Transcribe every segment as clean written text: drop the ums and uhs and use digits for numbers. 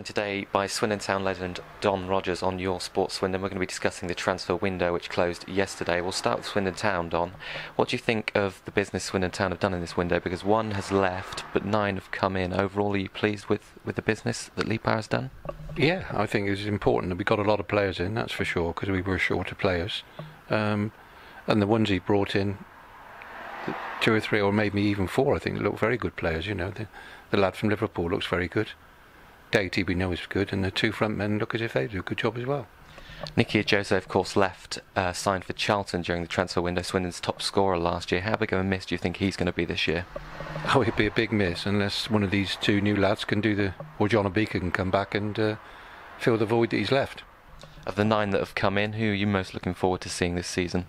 joined today by Swindon Town legend Don Rogers on Your Sport Swindon. We're going to be discussing the transfer window which closed yesterday. We'll start with Swindon Town, Don. What do you think of the business Swindon Town have done in this window? Because one has left, but 9 have come in. Overall, are you pleased with the business that Lee Power has done? Yeah, I think it's important that we got a lot of players in, that's for sure, because we were short of players. And the ones he brought in, 2 or 3 or maybe even 4, I think, look very good players. You know, the lad from Liverpool looks very good. Daty we know is good, and the 2 front men look as if they do a good job as well. Nicky Jose, of course, left, signed for Charlton during the transfer window. Swindon's top scorer last year. How big of a miss do you think he's going to be this year? Oh, it'd be a big miss unless one of these 2 new lads can do or John Obika can come back and fill the void that he's left. Of the 9 that have come in, who are you most looking forward to seeing this season?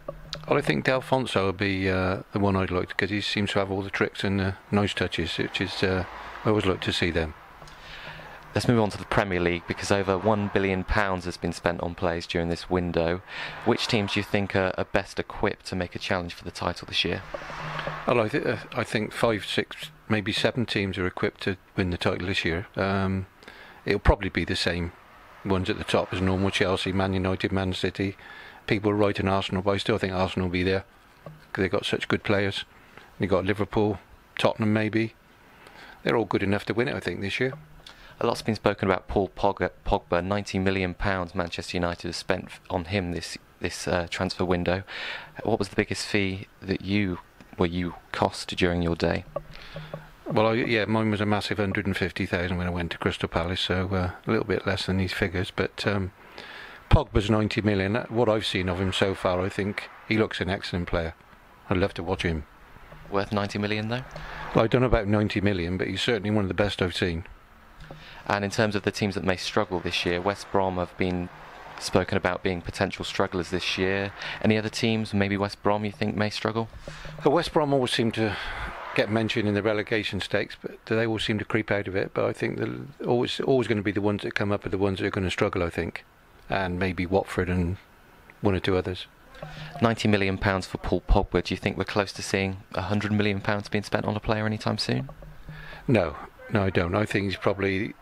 Well, I think D'Alfonso will be the one I'd like, because he seems to have all the tricks and the nice touches, which is I always like to see them. Let's move on to the Premier League, because over £1 billion has been spent on players during this window. Which teams do you think are best equipped to make a challenge for the title this year? Well, I think 5, 6, maybe 7 teams are equipped to win the title this year. It'll probably be the same ones at the top as normal: Chelsea, Man United, Man City. People are writing Arsenal, but I still think Arsenal will be there because they've got such good players. They've got Liverpool, Tottenham maybe. They're all good enough to win it, I think, this year. A lot's been spoken about Paul Pogba. £90 million Manchester United have spent on him this transfer window. What was the biggest fee that you cost during your day? Well, mine was a massive 150,000 when I went to Crystal Palace, so a little bit less than these figures. But Pogba's 90 million. What I've seen of him so far, I think he looks an excellent player. I'd love to watch him. Worth 90 million, though? Well, I don't know about 90 million, but he's certainly one of the best I've seen. And in terms of the teams that may struggle this year, West Brom have been spoken about being potential strugglers this year. Any other teams, maybe West Brom, you think may struggle? West Brom always seem to get mentioned in the relegation stakes, but they all seem to creep out of it. But I think they're always going to be the ones that come up are the ones that are going to struggle, I think. And maybe Watford and 1 or 2 others. £90 million for Paul Pogba. Do you think we're close to seeing £100 million being spent on a player anytime soon? No, I don't. I think he's probably,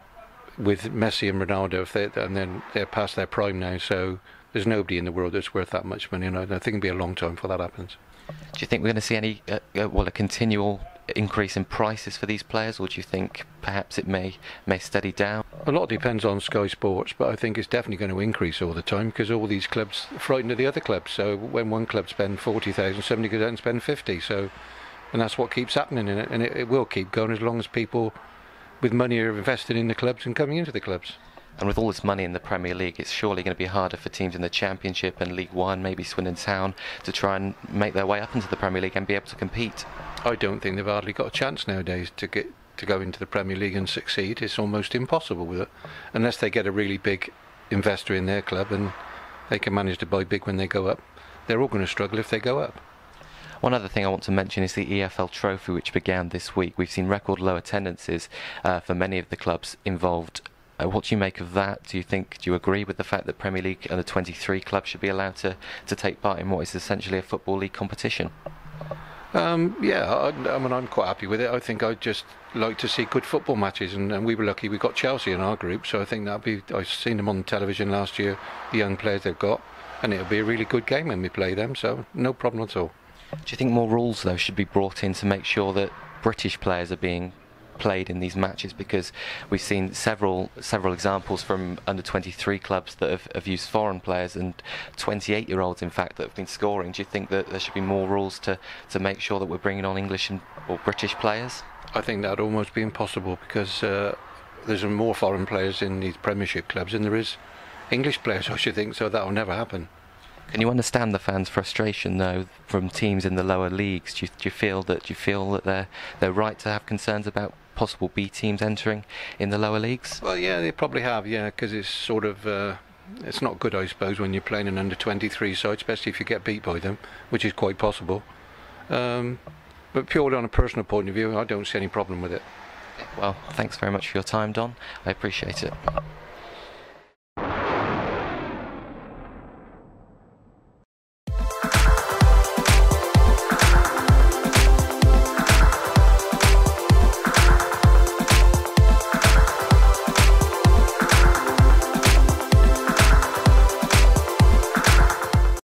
with Messi and Ronaldo, and then they're past their prime now, so there's nobody in the world that's worth that much money, and I think it'll be a long time before that happens. Do you think we're going to see any, a continual increase in prices for these players, or do you think perhaps it may steady down? A lot depends on Sky Sports, but I think it's definitely going to increase all the time, because all these clubs are frightened of the other clubs. So when one club spends 40,000, somebody goes out and spend 50. So, and that's what keeps happening in it, and it will keep going as long as people with money are invested in the clubs and coming into the clubs. And with all this money in the Premier League, it's surely going to be harder for teams in the Championship and League One, maybe Swindon Town, to try and make their way up into the Premier League and be able to compete. I don't think they've hardly got a chance nowadays to go into the Premier League and succeed. It's almost impossible with it, unless they get a really big investor in their club and they can manage to buy big when they go up. They're all going to struggle if they go up. One other thing I want to mention is the EFL Trophy, which began this week. We've seen record low attendances for many of the clubs involved. What do you make of that? Do you agree with the fact that Premier League and the 23 clubs should be allowed to take part in what is essentially a Football League competition? I mean, I'm quite happy with it. I think I'd just like to see good football matches, and we were lucky we got Chelsea in our group, so I think I've seen them on television last year, the young players they've got, and it'll be a really good game when we play them, so no problem at all. Do you think more rules, though, should be brought in to make sure that British players are being played in these matches? Because we've seen several examples from under 23 clubs that have used foreign players, and 28-year-olds in fact that have been scoring. Do you think that there should be more rules to make sure that we're bringing on English or British players? I think that'd almost be impossible, because there's more foreign players in these Premiership clubs than there is English players, I should think, so that'll never happen. Can you understand the fans' frustration, though, from teams in the lower leagues? Do you feel that they're right to have concerns about possible B teams entering in the lower leagues? Well, yeah, they probably have, because it's sort of it's not good, I suppose, when you're playing an under 23 side, especially if you get beat by them, which is quite possible. But purely on a personal point of view, I don't see any problem with it. Well, thanks very much for your time, Don. I appreciate it.